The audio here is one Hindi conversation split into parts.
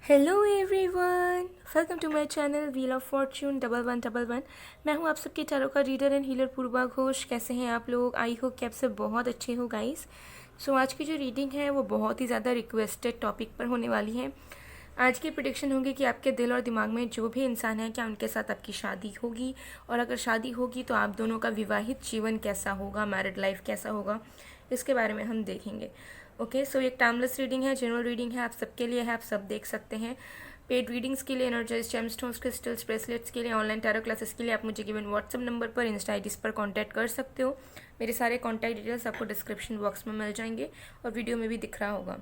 Hello everyone, welcome to my channel wheel of fortune 1111। मैं हूं आप सबके टैरो का reader and healer Purva Ghosh. कैसे हैं आप लोग? आई होप कि आप सब बहुत अच्छे हो गाइस। सो आज की जो रीडिंग है वो बहुत ही ज़्यादा रिक्वेस्टेड टॉपिक पर होने वाली है। आज की प्रिडिक्शन होगी कि आपके दिल और दिमाग में जो भी इंसान है, क्या उनके साथ आपकी शादी होगी, और अगर शादी होगी तो आप दोनों का विवाहित जीवन कैसा होगा, मैरिड लाइफ कैसा होगा, इसके बारे में हम देखेंगे। ओके, सो एक टाइमलेस रीडिंग है, जनरल रीडिंग है, आप सबके लिए है, आप सब देख सकते हैं। पेड रीडिंग्स के लिए, एनर्जाइज जेमस्टोन्स, क्रिस्टल्स, ब्रेसलेट्स के लिए, ऑनलाइन टैरो क्लासेस के लिए आप मुझे गिवन व्हाट्सएप नंबर पर, इंस्टा आईडीज पर कांटेक्ट कर सकते हो। मेरे सारे कांटेक्ट डिटेल्स आपको डिस्क्रिप्शन बॉक्स में मिल जाएंगे और वीडियो में भी दिख रहा होगा।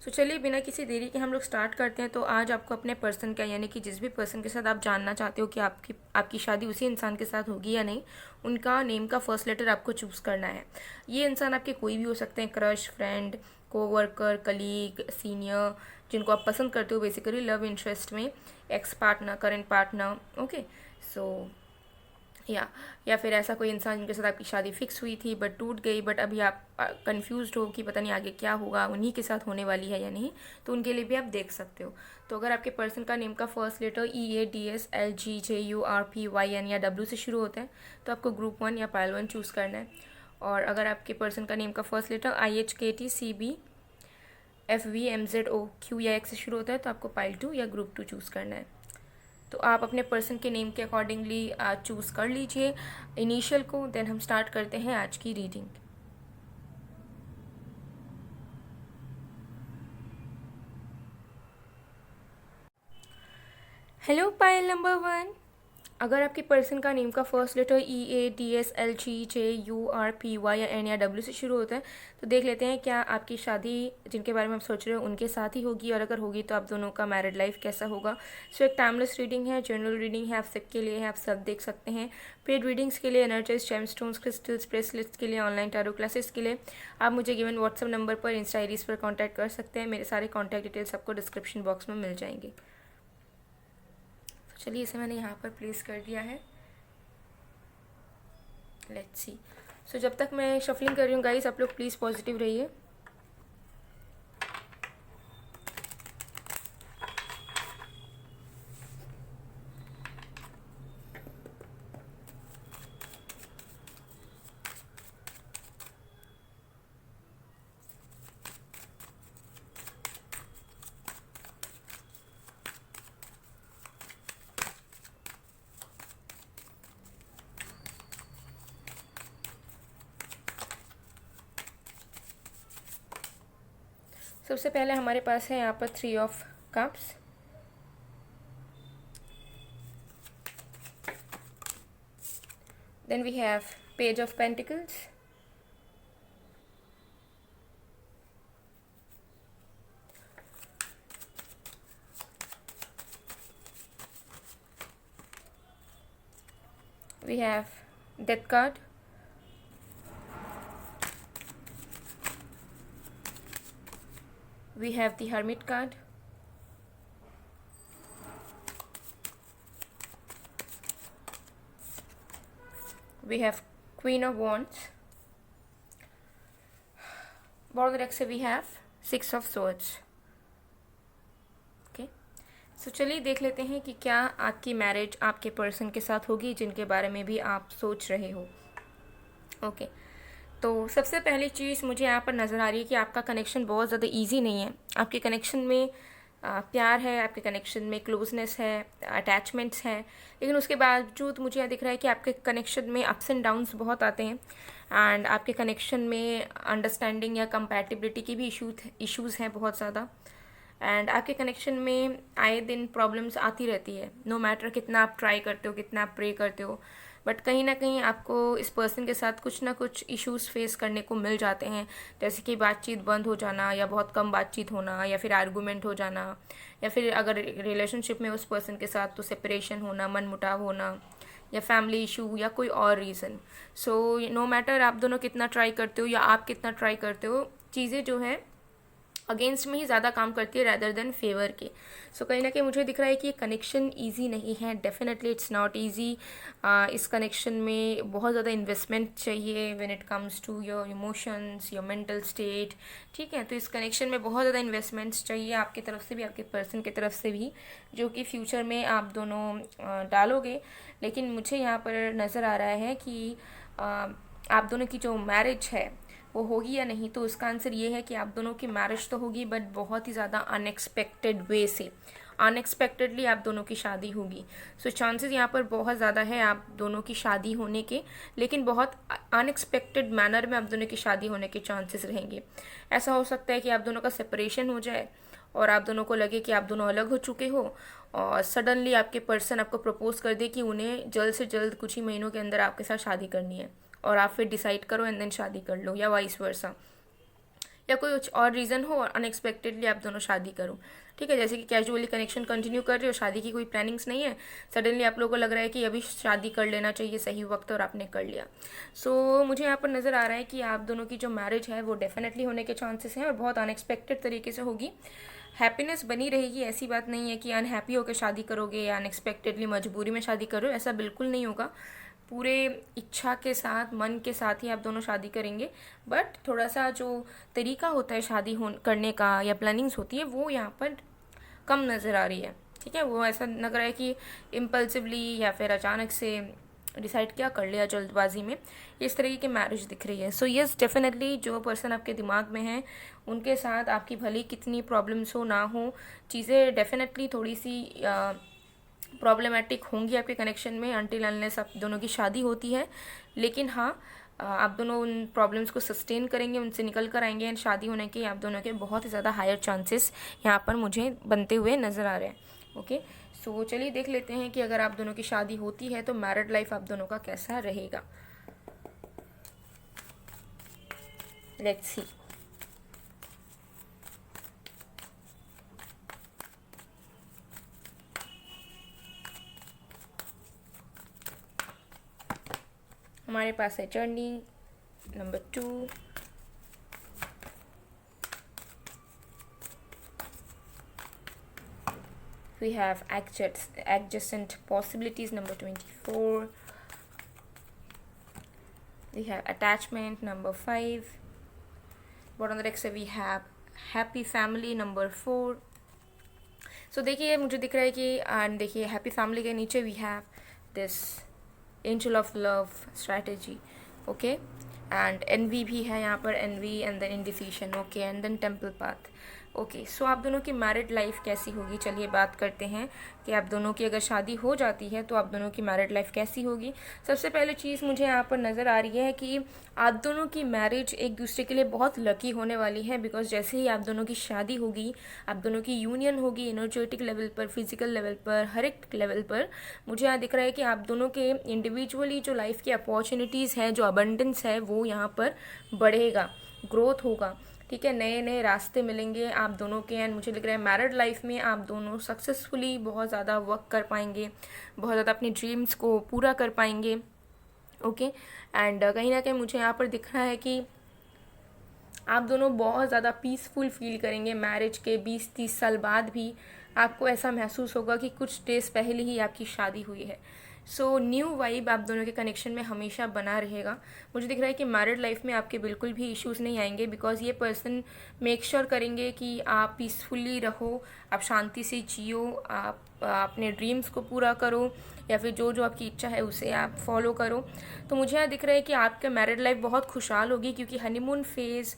सो चलिए बिना किसी देरी के हम लोग स्टार्ट करते हैं। तो आज आपको अपने पर्सन का, यानी कि जिस भी पर्सन के साथ आप जानना चाहते हो कि आपकी शादी उसी इंसान के साथ होगी या नहीं, उनका नेम का फर्स्ट लेटर आपको चूज़ करना है। ये इंसान आपके कोई भी हो सकते हैं, crush, friend, coworker, colleague, senior, जिनको आप पसंद करते हो बेसिकली लव इंटरेस्ट में, ex partner, current partner. Okay, so या फिर ऐसा कोई इंसान जिनके साथ आपकी शादी फिक्स हुई थी बट टूट गई, बट अभी आप कंफ्यूज्ड हो कि पता नहीं आगे क्या होगा, उन्हीं के साथ होने वाली है या नहीं, तो उनके लिए भी आप देख सकते हो। तो अगर आपके पर्सन का नेम का फर्स्ट लेटर EADSLGJURPYN या W से शुरू होता है तो आपको ग्रुप 1 या पाइल 1 चूज़ करना है। और अगर आपके पर्सन का नेम का फर्स्ट लेटर IHKTCBFVMZOQ या X से शुरू होता है तो आपको पाइल 2 या ग्रुप 2 चूज़ करना है। तो आप अपने पर्सन के नेम के अकॉर्डिंगली चूज़ कर लीजिए इनिशियल को। देन हम स्टार्ट करते हैं आज की रीडिंग। Hello pile number 1। अगर आपके पर्सन का नेम का फर्स्ट लेटर EADSLGJURPY या N या W से शुरू होता है तो देख लेते हैं क्या आपकी शादी जिनके बारे में आप सोच रहे हो उनके साथ ही होगी, और अगर होगी तो आप दोनों का मैरिड लाइफ कैसा होगा। सो एक टाइमलेस रीडिंग है, जनरल रीडिंग है, आप सबके लिए है, आप सब देख सकते हैं। पेड रीडिंग्स के लिए, एनर्जाइज जेमस्टोन्स, क्रिस्टल्स, ब्रेसलेट्स के लिए, ऑनलाइन टैरो क्लासेस के लिए आप मुझे गिवन व्हाट्सएप नंबर पर, इंस्टा आईडीज पर कॉन्टैक्ट कर सकते हैं। मेरे सारे कॉन्टैक्ट डिटेल्स आपको डिस्क्रिप्शन बॉक्स में मिल जाएंगे। चलिए इसे मैंने यहाँ पर प्लेस कर दिया है। Let's see. सो जब तक मैं शफलिंग कर रही हूँ गाइस, आप लोग प्लीज़ पॉजिटिव रहिए। सबसे पहले हमारे पास है यहाँ पर 3 of cups, then we have page of pentacles, we have death card, we have the hermit card, we have queen of wands, bottom deck से we have 6 of swords। Okay, सो चलिए देख लेते हैं कि क्या आपकी मैरिज आपके पर्सन के साथ होगी जिनके बारे में भी आप सोच रहे हो। ओके, तो सबसे पहली चीज़ मुझे यहाँ पर नज़र आ रही है कि आपका कनेक्शन बहुत ज़्यादा इजी नहीं है। आपके कनेक्शन में प्यार है, आपके कनेक्शन में क्लोजनेस है, अटैचमेंट्स हैं, लेकिन उसके बावजूद मुझे यह दिख रहा है कि आपके कनेक्शन में अप्स एंड डाउन्स बहुत आते हैं, एंड आपके कनेक्शन में अंडरस्टैंडिंग या कंपैटिबिलिटी की भी इश्यूज़ हैं बहुत ज़्यादा, एंड आपके कनेक्शन में आए दिन प्रॉब्लम्स आती रहती है। नो मैटर कितना आप ट्राई करते हो, कितना आप प्रे करते हो, बट कहीं ना कहीं आपको इस पर्सन के साथ कुछ ना कुछ इश्यूज़ फेस करने को मिल जाते हैं, जैसे कि बातचीत बंद हो जाना, या बहुत कम बातचीत होना, या फिर आर्गूमेंट हो जाना, या फिर अगर रिलेशनशिप में उस पर्सन के साथ तो सेपरेशन होना, मनमुटाव होना, या फैमिली इशू, या कोई और रीज़न। सो नो मैटर आप दोनों कितना ट्राई करते हो या आप कितना ट्राई करते हो, चीज़ें जो हैं अगेंस्ट में ही ज़्यादा काम करती है रैदर देन फेवर के। सो कहीं ना कहीं मुझे दिख रहा है कि ये कनेक्शन ईजी नहीं है, डेफिनेटली इट्स नॉट ईजी। इस कनेक्शन में बहुत ज़्यादा इन्वेस्टमेंट चाहिए when it comes to your emotions, your mental state. ठीक है, तो इस कनेक्शन में बहुत ज़्यादा इन्वेस्टमेंट्स चाहिए आपकी तरफ से भी, आपके पर्सन की तरफ से भी, जो कि फ्यूचर में आप दोनों डालोगे। लेकिन मुझे यहाँ पर नज़र आ रहा है कि आप दोनों की जो मैरिज है वो होगी या नहीं, तो उसका आंसर ये है कि आप दोनों की मैरिज तो होगी, बट बहुत ही ज़्यादा अनएक्सपेक्टेड वे से, अनएक्सपेक्टेडली आप दोनों की शादी होगी। सो चांसेस यहाँ पर बहुत ज़्यादा है आप दोनों की शादी होने के, लेकिन बहुत अनएक्सपेक्टेड मैनर में आप दोनों की शादी होने के चांसेस रहेंगे। ऐसा हो सकता है कि आप दोनों का सेपरेशन हो जाए और आप दोनों को लगे कि आप दोनों अलग हो चुके हो, और सडनली आपके पर्सन आपको प्रपोज कर दे कि उन्हें जल्द से जल्द कुछ ही महीनों के अंदर आपके साथ शादी करनी है, और आप फिर डिसाइड करो एंड देन शादी कर लो, या वाइस वर्सा, या कोई कुछ और रीज़न हो और अनएक्सपेक्टेडली आप दोनों शादी करो। ठीक है, जैसे कि कैजुअली कनेक्शन कंटिन्यू कर रहे हो, शादी की कोई प्लानिंग्स नहीं है, सडनली आप लोगों को लग रहा है कि अभी शादी कर लेना चाहिए, सही वक्त, और आपने कर लिया। सो मुझे यहाँ पर नज़र आ रहा है कि आप दोनों की जो मैरिज है वो डेफिनेटली होने के चांसेस हैं, और बहुत अनएक्सपेक्टेड तरीके से होगी। हैप्पीनेस बनी रहेगी, ऐसी बात नहीं है कि अनहैप्पी होकर शादी करोगे या अनएक्सपेक्टेडली मजबूरी में शादी करो, ऐसा बिल्कुल नहीं होगा। पूरे इच्छा के साथ, मन के साथ ही आप दोनों शादी करेंगे, बट थोड़ा सा जो तरीका होता है शादी करने का या प्लानिंग्स होती है वो यहाँ पर कम नज़र आ रही है। ठीक है, वो ऐसा लग रहा है कि इम्पल्सिवली या फिर अचानक से डिसाइड क्या कर लिया जल्दबाजी में, इस तरीके की मैरिज दिख रही है। सो यस, डेफिनेटली जो पर्सन आपके दिमाग में है उनके साथ आपकी भली कितनी प्रॉब्लम्स हो ना हो, चीज़ें डेफिनेटली थोड़ी सी प्रॉब्लमेटिक होंगी आपके कनेक्शन में अनटिल अनलेस आप दोनों की शादी होती है। लेकिन हाँ, आप दोनों उन प्रॉब्लम्स को सस्टेन करेंगे, उनसे निकल कर आएंगे, एंड शादी होने के आप दोनों के बहुत ही ज़्यादा हायर चांसेस यहाँ पर मुझे बनते हुए नज़र आ रहे हैं। ओके, सो चलिए देख लेते हैं कि अगर आप दोनों की शादी होती है तो मैरिड लाइफ आप दोनों का कैसा रहेगा। Let's see. हमारे पास है journey number 2, we have adjacent possibilities number 24, we have attachment number 5, bottom the next we have happy family number 4। सो देखिए मुझे दिख रहा है कि देखिए हैप्पी फैमिली के नीचे we have this angel of love strategy. Okay, and envy भी है यहाँ पर, envy and then indecision. Okay, and then temple path. Okay, so आप दोनों की मैरिड लाइफ कैसी होगी, चलिए बात करते हैं कि आप दोनों की अगर शादी हो जाती है तो आप दोनों की मैरिड लाइफ कैसी होगी। सबसे पहले चीज़ मुझे यहाँ पर नज़र आ रही है कि आप दोनों की मैरिज एक दूसरे के लिए बहुत लकी होने वाली है, बिकॉज जैसे ही आप दोनों की शादी होगी, आप दोनों की यूनियन होगी, एनर्जेटिक लेवल पर, फिजिकल लेवल पर, हर एक लेवल पर मुझे यहाँ दिख रहा है कि आप दोनों के इंडिविजुअली जो लाइफ की अपॉर्चुनिटीज़ है, जो अबंडेंस है, वो यहाँ पर बढ़ेगा, ग्रोथ होगा। ठीक है, नए नए रास्ते मिलेंगे आप दोनों के, एंड मुझे लग रहा है मैरिड लाइफ में आप दोनों सक्सेसफुली बहुत ज़्यादा वर्क कर पाएंगे, बहुत ज़्यादा अपने ड्रीम्स को पूरा कर पाएंगे। ओके, एंड कहीं ना कहीं मुझे यहाँ पर दिख रहा है कि आप दोनों बहुत ज़्यादा पीसफुल फील करेंगे। मैरिज के 20-30 साल बाद भी आपको ऐसा महसूस होगा कि कुछ डेज पहले ही आपकी शादी हुई है। सो न्यू वाइब आप दोनों के कनेक्शन में हमेशा बना रहेगा। मुझे दिख रहा है कि मैरिड लाइफ में आपके बिल्कुल भी इश्यूज़ नहीं आएंगे, बिकॉज ये पर्सन मेक श्योर करेंगे कि आप पीसफुली रहो, आप शांति से जियो, आप अपने ड्रीम्स को पूरा करो, या फिर जो जो आपकी इच्छा है उसे आप फॉलो करो। तो मुझे यहाँ दिख रहा है कि आपका मैरिड लाइफ बहुत खुशहाल होगी, क्योंकि हनीमून फेज़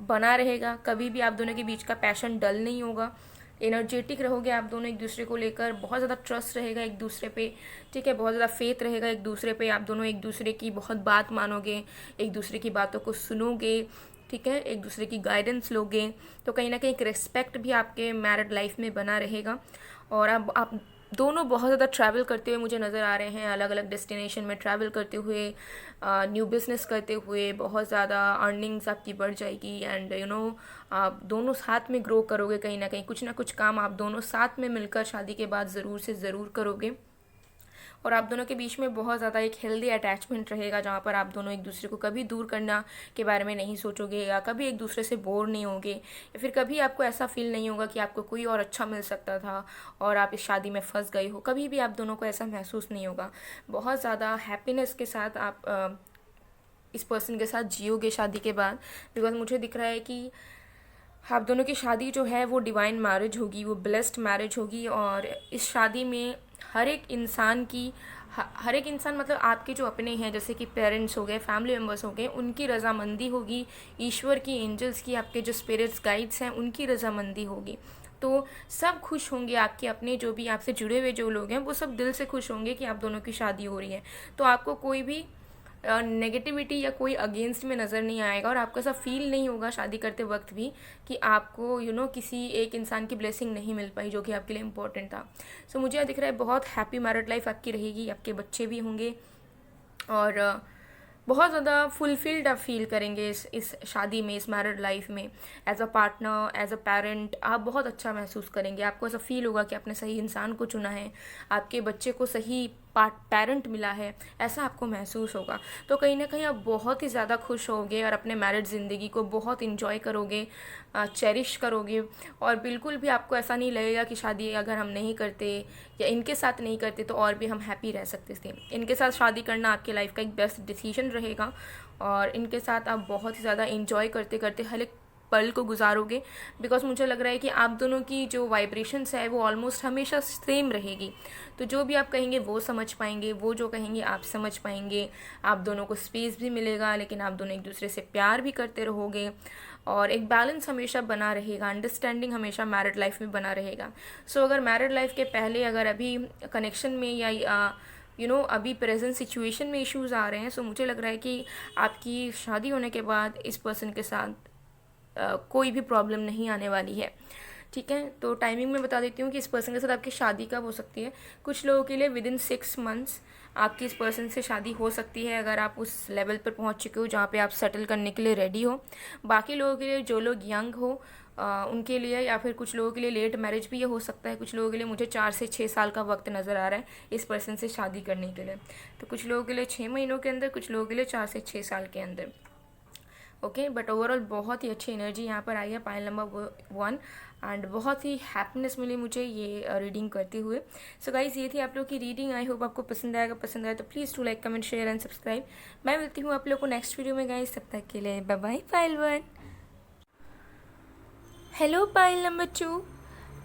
बना रहेगा, कभी भी आप दोनों के बीच का पैशन डल नहीं होगा, एनर्जेटिक रहोगे आप दोनों एक दूसरे को लेकर, बहुत ज़्यादा ट्रस्ट रहेगा एक दूसरे पे। ठीक है, बहुत ज़्यादा फेथ रहेगा एक दूसरे पे, आप दोनों एक दूसरे की बहुत बात मानोगे, एक दूसरे की बातों को सुनोगे। ठीक है, एक दूसरे की गाइडेंस लोगे, तो कहीं ना कहीं एक रिस्पेक्ट भी आपके मैरिड लाइफ में बना रहेगा। और अब आप दोनों बहुत ज़्यादा ट्रैवल करते हुए मुझे नज़र आ रहे हैं, अलग अलग डेस्टिनेशन में ट्रैवल करते हुए, न्यू बिज़नेस करते हुए, बहुत ज़्यादा अर्निंग्स आपकी बढ़ जाएगी, एंड आप दोनों साथ में ग्रो करोगे। कहीं ना कहीं कुछ ना कुछ काम आप दोनों साथ में मिलकर शादी के बाद ज़रूर से ज़रूर करोगे। और आप दोनों के बीच में बहुत ज़्यादा एक हेल्दी अटैचमेंट रहेगा, जहाँ पर आप दोनों एक दूसरे को कभी दूर करना के बारे में नहीं सोचोगे, या कभी एक दूसरे से बोर नहीं होगे, या फिर कभी आपको ऐसा फील नहीं होगा कि आपको कोई और अच्छा मिल सकता था और आप इस शादी में फंस गए हो। कभी भी आप दोनों को ऐसा महसूस नहीं होगा। बहुत ज़्यादा हैप्पीनेस के साथ आप इस पर्सन के साथ जियोगे शादी के बाद। बिकॉज मुझे दिख रहा है कि आप दोनों की शादी जो है वो डिवाइन मैरिज होगी, वो ब्लेस्ड मैरिज होगी। और इस शादी में हर एक इंसान की हर एक इंसान मतलब आपके जो अपने हैं, जैसे कि पेरेंट्स हो गए, फैमिली मेम्बर्स हो गए, उनकी रजामंदी होगी, ईश्वर की, एंजल्स की, आपके जो स्पिरिट्स गाइड्स हैं उनकी रजामंदी होगी। तो सब खुश होंगे, आपके अपने जो भी आपसे जुड़े हुए जो लोग हैं वो सब दिल से खुश होंगे कि आप दोनों की शादी हो रही है। तो आपको कोई भी नेगेटिविटी या कोई अगेंस्ट में नज़र नहीं आएगा, और आपको ऐसा फील नहीं होगा शादी करते वक्त भी कि आपको किसी एक इंसान की ब्लेसिंग नहीं मिल पाई जो कि आपके लिए इम्पोर्टेंट था। सो मुझे दिख रहा है बहुत हैप्पी मैरिड लाइफ आपकी रहेगी, आपके बच्चे भी होंगे, और बहुत ज़्यादा फुलफिल्ड आप फील करेंगे इस शादी में, इस मैरिड लाइफ में। As a partner, as a parent आप बहुत अच्छा महसूस करेंगे। आपको ऐसा फील होगा कि आपने सही इंसान को चुना है, आपके बच्चे को सही पेरेंट मिला है, ऐसा आपको महसूस होगा। तो कहीं ना कहीं आप बहुत ही ज़्यादा खुश होगे और अपने मैरिड ज़िंदगी को बहुत इंजॉय करोगे, चेरिश करोगे। और बिल्कुल भी आपको ऐसा नहीं लगेगा कि शादी अगर हम नहीं करते या इनके साथ नहीं करते तो और भी हम हैप्पी रह सकते थे। इनके साथ शादी करना आपके लाइफ का एक बेस्ट डिसीजन रहेगा, और इनके साथ आप बहुत ही ज़्यादा इंजॉय करते करते हर एक पल को गुजारोगे। बिकॉज मुझे लग रहा है कि आप दोनों की जो वाइब्रेशंस है वो ऑलमोस्ट हमेशा सेम रहेगी। तो जो भी आप कहेंगे वो समझ पाएंगे, वो जो कहेंगे आप समझ पाएंगे। आप दोनों को स्पेस भी मिलेगा, लेकिन आप दोनों एक दूसरे से प्यार भी करते रहोगे, और एक बैलेंस हमेशा बना रहेगा, अंडरस्टैंडिंग हमेशा मैरिड लाइफ में बना रहेगा। सो अगर मैरिड लाइफ के पहले अगर अभी कनेक्शन में या अभी प्रेजेंट सिचुएशन में इश्यूज़ आ रहे हैं, सो मुझे लग रहा है कि आपकी शादी होने के बाद इस पर्सन के साथ कोई भी प्रॉब्लम नहीं आने वाली है। ठीक है, तो टाइमिंग में बता देती हूँ कि इस पर्सन के साथ आपकी शादी कब हो सकती है। कुछ लोगों के लिए विदिन 6 मंथ्स आपकी इस पर्सन से शादी हो सकती है, अगर आप उस लेवल पर पहुँच चुके हो जहाँ पे आप सेटल करने के लिए रेडी हो। बाकी लोगों के लिए, जो लोग यंग हो उनके लिए, या फिर कुछ लोगों के लिए लेट मैरिज भी ये हो सकता है। कुछ लोगों के लिए मुझे 4 से 6 साल का वक्त नज़र आ रहा है इस पर्सन से शादी करने के लिए। तो कुछ लोगों के लिए 6 महीनों के अंदर, कुछ लोगों के लिए 4 से 6 साल के अंदर। ओके, बट ओवरऑल बहुत ही अच्छी एनर्जी यहाँ पर आई है पाइल नंबर 1, एंड बहुत ही हैप्पीनेस मिली मुझे ये रीडिंग करते हुए। सो गाइज, ये थी आप लोग की रीडिंग। आई होप आपको पसंद आएगा। पसंद आया तो please to like, comment, share and subscribe. मैं मिलती हूँ आप लोग को नेक्स्ट वीडियो में गाइज, तब तक के लिए bye bye. Pile 1। Hello pile number 2।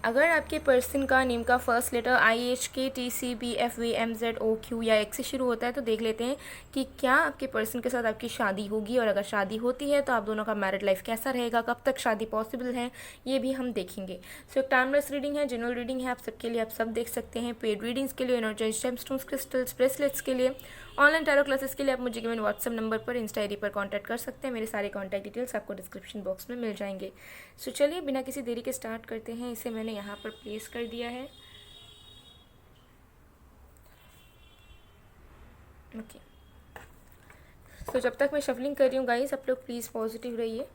अगर आपके पर्सन का नेम का फर्स्ट लेटर IHKTCBFVMZOQ या X से शुरू होता है तो देख लेते हैं कि क्या आपके पर्सन के साथ आपकी शादी होगी, और अगर शादी होती है तो आप दोनों का मैरिड लाइफ कैसा रहेगा, कब तक शादी पॉसिबल है, ये भी हम देखेंगे। सो एक टाइमलेस रीडिंग है, जनरल रीडिंग है आप सबके लिए, आप सब देख सकते हैं। पेड रीडिंग्स के लिए, एनर्जाइज्ड जेमस्टोन्स, क्रिस्टल्स, ब्रेसलेट्स के लिए, ऑनलाइन टैरो क्लासेस के लिए आप मुझे गिवन व्हाट्सएप नंबर पर, इंस्टा आईडी पर कांटेक्ट कर सकते हैं। मेरे सारे कांटेक्ट डिटेल्स आपको डिस्क्रिप्शन बॉक्स में मिल जाएंगे। सो चलिए बिना किसी देरी के स्टार्ट करते हैं। इसे मैंने यहाँ पर प्लेस कर दिया है। ओके, सो जब तक मैं शफलिंग कर रही हूँ गाइस, आप लोग प्लीज़ पॉजिटिव रहिए।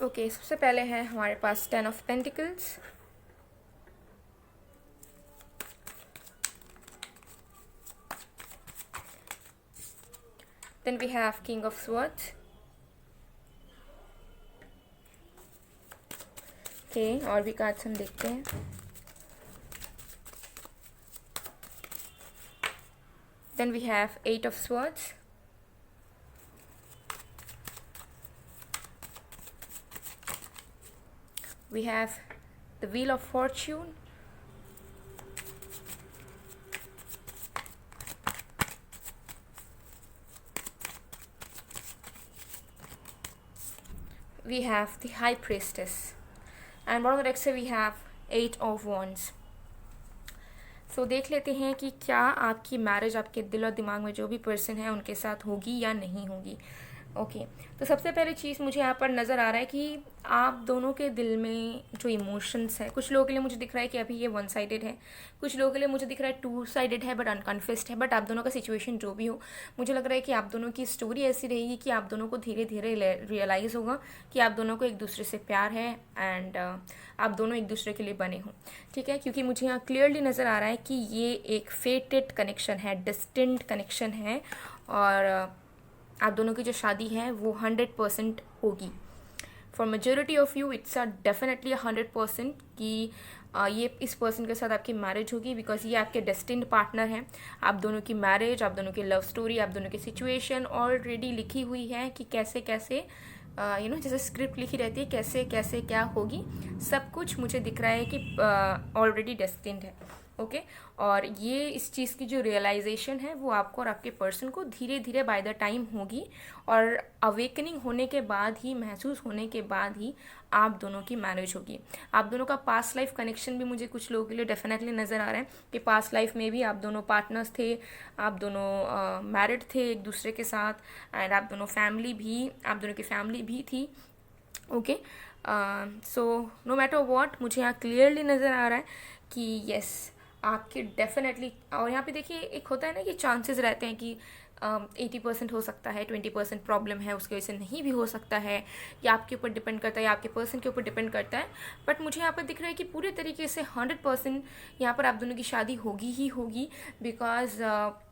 ओके, सबसे पहले है हमारे पास 10 of pentacles, then we have king of swords. Okay, और भी कार्ड्स हम देखते हैं। Then we have 8 of swords, we have the Wheel of Fortune, we have the High Priestess, and bottom of the deck से we have 8 of Wands. सो देख लेते हैं कि क्या आपकी मैरिज आपके दिल और दिमाग में जो भी पर्सन है उनके साथ होगी या नहीं होगी। ओके तो सबसे पहले चीज़ मुझे यहाँ पर नज़र आ रहा है कि आप दोनों के दिल में जो इमोशंस है, कुछ लोगों के लिए मुझे दिख रहा है कि अभी ये वन साइडेड है, कुछ लोगों के लिए मुझे दिख रहा है टू साइडेड है बट अनकन्फेस्ड है। बट आप दोनों का सिचुएशन जो भी हो, मुझे लग रहा है कि आप दोनों की स्टोरी ऐसी रहेगी कि आप दोनों को धीरे धीरे रियलाइज़ होगा कि आप दोनों को एक दूसरे से प्यार है एंड आप दोनों एक दूसरे के लिए बने हों, ठीक है। क्योंकि मुझे यहाँ क्लियरली नज़र आ रहा है कि ये एक फेटेड कनेक्शन है, डिस्टेंट कनेक्शन है, और आप दोनों की जो शादी है वो 100% होगी। For majority of you it's a definitely 100% कि ये इस पर्सन के साथ आपकी मैरिज होगी, बिकॉज ये आपके डेस्टिन्ड पार्टनर हैं। आप दोनों की मैरिज, आप दोनों की लव स्टोरी, आप दोनों की सिचुएशन ऑलरेडी लिखी हुई है कि कैसे कैसे जैसे स्क्रिप्ट लिखी रहती है, कैसे कैसे क्या होगी, सब कुछ मुझे दिख रहा है कि ऑलरेडी डेस्टिन्ड है। ओके और ये इस चीज़ की जो रियलाइजेशन है वो आपको और आपके पर्सन को धीरे धीरे बाय द टाइम होगी, और अवेकनिंग होने के बाद ही, महसूस होने के बाद ही आप दोनों की मैरिज होगी। आप दोनों का पास्ट लाइफ कनेक्शन भी मुझे कुछ लोगों के लिए डेफिनेटली नज़र आ रहा है कि पास्ट लाइफ में भी आप दोनों पार्टनर्स थे, आप दोनों मैरिड थे एक दूसरे के साथ, एंड आप दोनों की फैमिली भी थी। Okay so no matter what, मुझे यहाँ क्लियरली नज़र आ रहा है कि यस आपके डेफिनेटली, और यहाँ पे देखिए एक होता है ना कि चांसेस रहते हैं कि 80% हो सकता है, 20% प्रॉब्लम है उसकी वजह से नहीं भी हो सकता है, या आपके ऊपर डिपेंड करता है या आपके पर्सन के ऊपर डिपेंड करता है। बट मुझे यहाँ पर दिख रहा है कि पूरे तरीके से 100% यहाँ पर आप दोनों की शादी होगी ही होगी, बिकॉज आप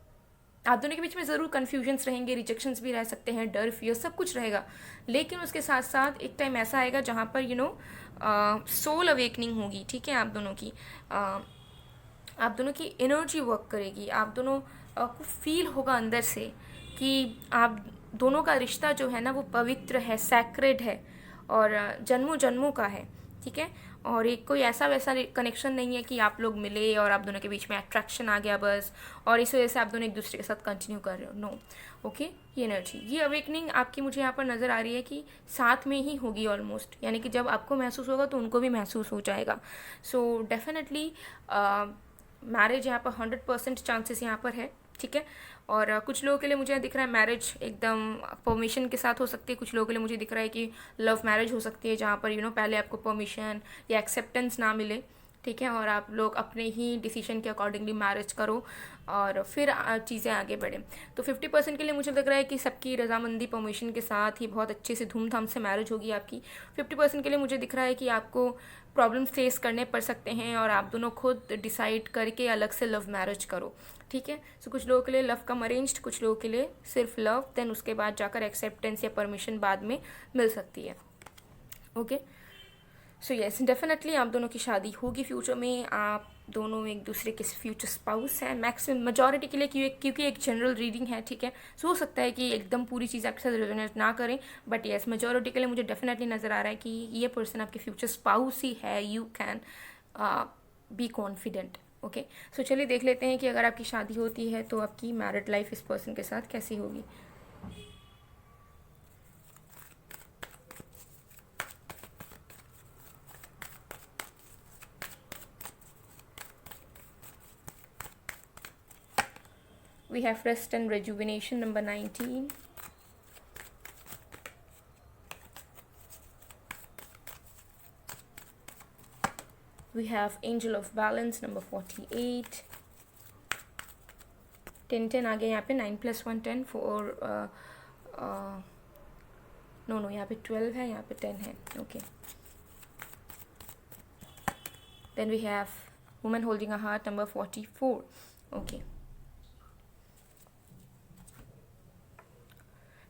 दोनों के बीच में ज़रूर कन्फ्यूजन्स रहेंगे, रिजेक्शंस भी रह सकते हैं, डर, फियर, सब कुछ रहेगा। लेकिन उसके साथ साथ एक टाइम ऐसा आएगा जहाँ पर सोल अवेकनिंग होगी, ठीक है। आप दोनों की एनर्जी वर्क करेगी, आप दोनों को फील होगा अंदर से कि आप दोनों का रिश्ता जो है ना वो पवित्र है, सैक्रेड है, और जन्मों जन्मों का है, ठीक है। और एक कोई ऐसा वैसा कनेक्शन नहीं है कि आप लोग मिले और आप दोनों के बीच में अट्रैक्शन आ गया बस, और इस वजह से आप दोनों एक दूसरे के साथ कंटिन्यू कर रहे हो। नो, ओके ये एनर्जी, ये अवेकनिंग आपकी मुझे यहाँ पर नज़र आ रही है कि साथ में ही होगी ऑलमोस्ट, यानी कि जब आपको महसूस होगा तो उनको भी महसूस हो जाएगा। सो डेफिनेटली मैरिज यहाँ पर 100% चांसेस यहाँ पर है, ठीक है। और कुछ लोगों के लिए मुझे दिख रहा है मैरिज एकदम परमिशन के साथ हो सकती है, कुछ लोगों के लिए मुझे दिख रहा है कि लव मैरिज हो सकती है जहाँ पर पहले आपको परमिशन या एक्सेप्टेंस ना मिले, ठीक है, और आप लोग अपने ही डिसीजन के अकॉर्डिंगली मैरिज करो और फिर चीज़ें आगे बढ़ें। तो 50% के लिए मुझे लग रहा है कि सबकी रजामंदी, परमिशन के साथ ही बहुत अच्छे से धूमधाम से मैरिज होगी आपकी। 50% के लिए मुझे दिख रहा है कि आपको प्रॉब्लम फेस करने पड़ सकते हैं और आप दोनों खुद डिसाइड करके अलग से लव मैरिज करो, ठीक है। सो कुछ लोगों के लिए लव कम अरेंज्ड, कुछ लोगों के लिए सिर्फ लव, देन उसके बाद जाकर एक्सेप्टेंस या परमिशन बाद में मिल सकती है। ओके सो यस डेफिनेटली आप दोनों की शादी होगी फ्यूचर में, आप दोनों एक दूसरे के फ्यूचर स्पाउस हैं मैक्सिमम मेजॉरिटी के लिए, क्योंकि एक जनरल रीडिंग है, ठीक है। सो हो सकता है कि एकदम पूरी चीज़ आपके साथ रेजोनेट ना करें, बट यस मेजॉरिटी के लिए मुझे डेफिनेटली नज़र आ रहा है कि ये पर्सन आपके फ्यूचर स्पाउस ही है। You can be confident. Okay so चलिए देख लेते हैं कि अगर आपकी शादी होती है तो आपकी मैरिड लाइफ इस पर्सन के साथ कैसी होगी। We have rest and rejuvenation, number 19. We have angel of balance, number 48. 10 आ गया यहाँ पे, 9 + 1 10 4 नो यहाँ पे 12 है, यहाँ पे 10 है। Okay then we have women holding a heart, number 44. Okay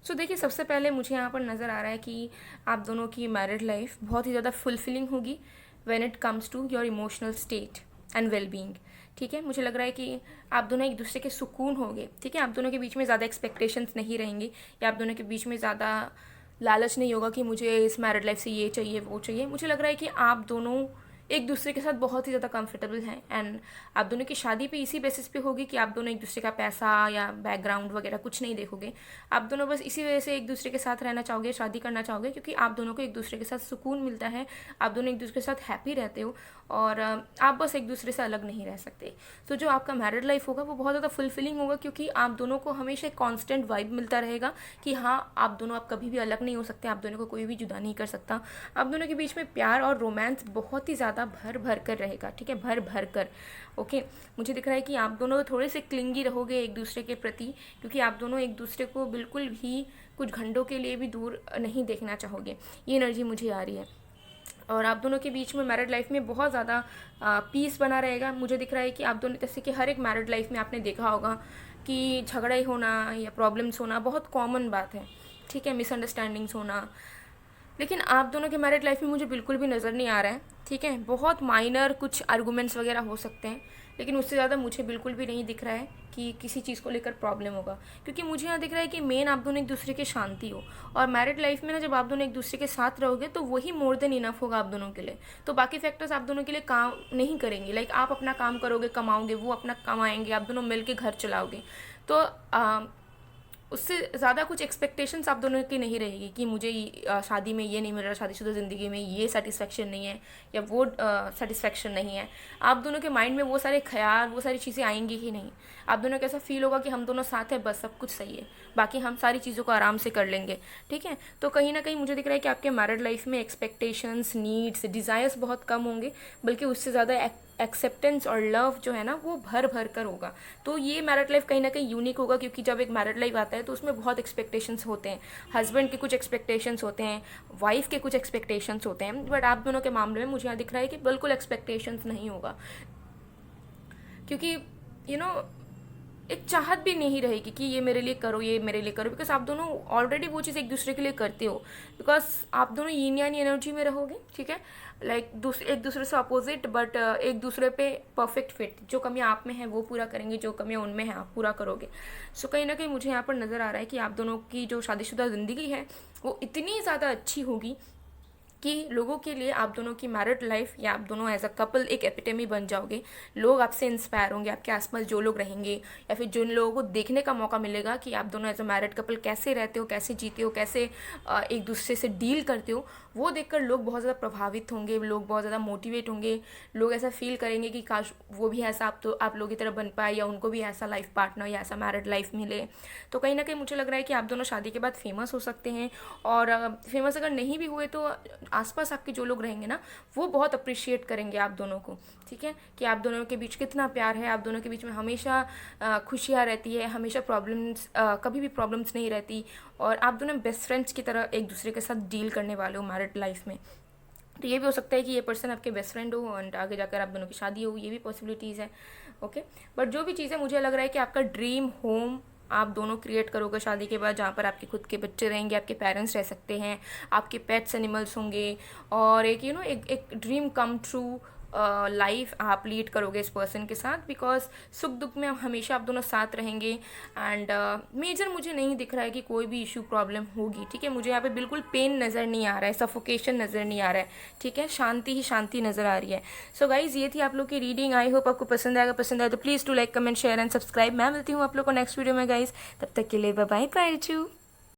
so देखिए सबसे पहले मुझे यहाँ पर नज़र आ रहा है कि आप दोनों की मैरिड लाइफ बहुत ही ज़्यादा फुलफिलिंग होगी when it comes to your emotional state and wellbeing, ठीक है। मुझे लग रहा है कि आप दोनों एक दूसरे के सुकून होंगे, ठीक है। आप दोनों के बीच में ज़्यादा एक्सपेक्टेशंस नहीं रहेंगी, या आप दोनों के बीच में ज़्यादा लालच नहीं होगा कि मुझे इस मैरिड लाइफ से ये चाहिए वो चाहिए। मुझे लग रहा है कि आप दोनों एक दूसरे के साथ बहुत ही ज़्यादा कंफर्टेबल हैं। एंड आप दोनों की शादी पे इसी बेसिस पे होगी कि आप दोनों एक दूसरे का पैसा या बैकग्राउंड वगैरह कुछ नहीं देखोगे। आप दोनों बस इसी वजह से एक दूसरे के साथ रहना चाहोगे, शादी करना चाहोगे, क्योंकि आप दोनों को एक दूसरे के साथ सुकून मिलता है, आप दोनों एक दूसरे के साथ हैप्पी रहते हो, और आप बस एक दूसरे से अलग नहीं रह सकते। तो जो आपका मैरिड लाइफ होगा वो बहुत ज़्यादा फुलफिलिंग होगा, क्योंकि आप दोनों को हमेशा एक कॉन्स्टेंट वाइब मिलता रहेगा कि हाँ आप दोनों आप कभी भी अलग नहीं हो सकते, आप दोनों को कोई भी जुदा नहीं कर सकता। आप दोनों के बीच में प्यार और रोमांस बहुत ही ज़्यादा भर भर कर रहेगा, ठीक है, भर भर कर। ओके, मुझे दिख रहा है कि आप दोनों थोड़े से क्लिंगी रहोगे एक दूसरे के प्रति, क्योंकि आप दोनों एक दूसरे को बिल्कुल भी कुछ घंटों के लिए भी दूर नहीं देखना चाहोगे, ये एनर्जी मुझे आ रही है। और आप दोनों के बीच में मैरिड लाइफ में बहुत ज़्यादा पीस बना रहेगा। मुझे दिख रहा है कि आप दोनों, जैसे कि हर एक मैरिड लाइफ में आपने देखा होगा कि झगड़े होना या प्रॉब्लम्स होना बहुत कॉमन बात है, ठीक है, मिसअंडरस्टैंडिंग्स होना, लेकिन आप दोनों के मैरिड लाइफ में मुझे बिल्कुल भी नज़र नहीं आ रहा है, ठीक है। बहुत माइनर कुछ आर्गूमेंट्स वगैरह हो सकते हैं, लेकिन उससे ज़्यादा मुझे बिल्कुल भी नहीं दिख रहा है कि किसी चीज़ को लेकर प्रॉब्लम होगा, क्योंकि मुझे यहाँ दिख रहा है कि मेन आप दोनों एक दूसरे की शांति हो। और मैरिड लाइफ में ना जब आप दोनों एक दूसरे के साथ रहोगे तो वही मोर देन इनफ होगा आप दोनों के लिए। तो बाकी फैक्टर्स आप दोनों के लिए काम नहीं करेंगे, लाइक आप अपना काम करोगे, कमाओगे, वो अपना कमाएंगे, आप दोनों मिल के घर चलाओगे। तो उससे ज़्यादा कुछ एक्सपेक्टेशंस आप दोनों की नहीं रहेगी कि मुझे शादी में ये नहीं मिल रहा, शादीशुदा ज़िंदगी में ये सेटिस्फेक्शन नहीं है या वो सेटिस्फेक्शन नहीं है। आप दोनों के माइंड में वो सारे ख्याल, वो सारी चीज़ें आएंगी ही नहीं। आप दोनों को ऐसा फील होगा कि हम दोनों साथ हैं, बस सब कुछ सही है, बाकी हम सारी चीज़ों को आराम से कर लेंगे, ठीक है। तो कहीं ना कहीं मुझे दिख रहा है कि आपके मैरिड लाइफ में एक्सपेक्टेशंस, नीड्स, डिज़ायर्स बहुत कम होंगे, बल्कि उससे ज़्यादा एक्सेप्टेंस और लव जो है ना वो भर भर कर होगा। तो ये मैरिड लाइफ कहीं ना कहीं यूनिक होगा, क्योंकि जब एक मैरिड लाइफ आता है तो उसमें बहुत एक्सपेक्टेशंस होते हैं, हस्बैंड के कुछ एक्सपेक्टेशंस होते हैं, वाइफ के कुछ एक्सपेक्टेशंस होते हैं, बट आप दोनों के मामले में मुझे यहाँ दिख रहा है कि बिल्कुल एक्सपेक्टेशंस नहीं होगा, क्योंकि एक चाहत भी नहीं रहेगी कि ये मेरे लिए करो, ये मेरे लिए करो, बिकॉज आप दोनों ऑलरेडी वो चीज़ एक दूसरे के लिए करते हो, बिकॉज आप दोनों यीन यान एनर्जी में रहोगे, ठीक है, लाइक एक दूसरे से अपोजिट, बट एक दूसरे पे परफेक्ट फिट। जो कमियाँ आप में हैं वो पूरा करेंगे, जो कमियाँ उनमें हैं आप पूरा करोगे। सो कहीं ना कहीं मुझे यहाँ पर नज़र आ रहा है कि आप दोनों की जो शादीशुदा ज़िंदगी है वो इतनी ज़्यादा अच्छी होगी कि लोगों के लिए आप दोनों की मैरिड लाइफ या आप दोनों एज अ कपल एक एपिटेमी बन जाओगे। लोग आपसे इंस्पायर होंगे, आपके आसपास जो लोग रहेंगे या फिर जिन लोगों को देखने का मौका मिलेगा कि आप दोनों एज अ मैरिड कपल कैसे रहते हो, कैसे जीते हो, कैसे एक दूसरे से डील करते हो, वो देखकर लोग बहुत ज़्यादा प्रभावित होंगे, लोग बहुत ज़्यादा मोटिवेट होंगे, लोग ऐसा फील करेंगे कि काश वो भी ऐसा आप लोगों की तरह बन पाए, या उनको भी ऐसा लाइफ पार्टनर या ऐसा मैरिड लाइफ मिले। तो कहीं ना कहीं मुझे लग रहा है कि आप दोनों शादी के बाद फेमस हो सकते हैं, और फेमस अगर नहीं भी हुए तो आसपास आपके जो लोग रहेंगे ना वो बहुत अप्रिशिएट करेंगे आप दोनों को, ठीक है, कि आप दोनों के बीच कितना प्यार है, आप दोनों के बीच में हमेशा खुशियाँ रहती है, हमेशा प्रॉब्लम्स, कभी भी प्रॉब्लम्स नहीं रहती, और आप दोनों बेस्ट फ्रेंड्स की तरह एक दूसरे के साथ डील करने वाले हो मैरिड लाइफ में। तो ये भी हो सकता है कि ये पर्सन आपके बेस्ट फ्रेंड हो और आगे जाकर आप दोनों की शादी हो, ये भी पॉसिबिलिटीज़ है, ओके। बट जो भी चीज़ है मुझे लग रहा है कि आपका ड्रीम होम आप दोनों क्रिएट करोगे शादी के बाद, जहाँ पर आपके खुद के बच्चे रहेंगे, आपके पेरेंट्स रह सकते हैं, आपके पेट्स एनिमल्स होंगे, और एक एक ड्रीम कम ट्रू लाइफ आप लीड करोगे इस पर्सन के साथ, बिकॉज सुख दुख में हमेशा आप दोनों साथ रहेंगे। एंड मेजर मुझे नहीं दिख रहा है कि कोई भी इशू प्रॉब्लम होगी, ठीक है, मुझे यहाँ पे बिल्कुल पेन नज़र नहीं आ रहा है, सफोकेशन नज़र नहीं आ रहा है, ठीक है, शांति ही शांति नज़र आ रही है। सो गाइज ये थी आप लोग की रीडिंग, आई होप आपको पसंद आएगा, पसंद आए तो please to like, comment, share and subscribe. मैं मिलती हूँ आप लोग को नेक्स्ट वीडियो में गाइज, तब तक के लिए बाय बाय,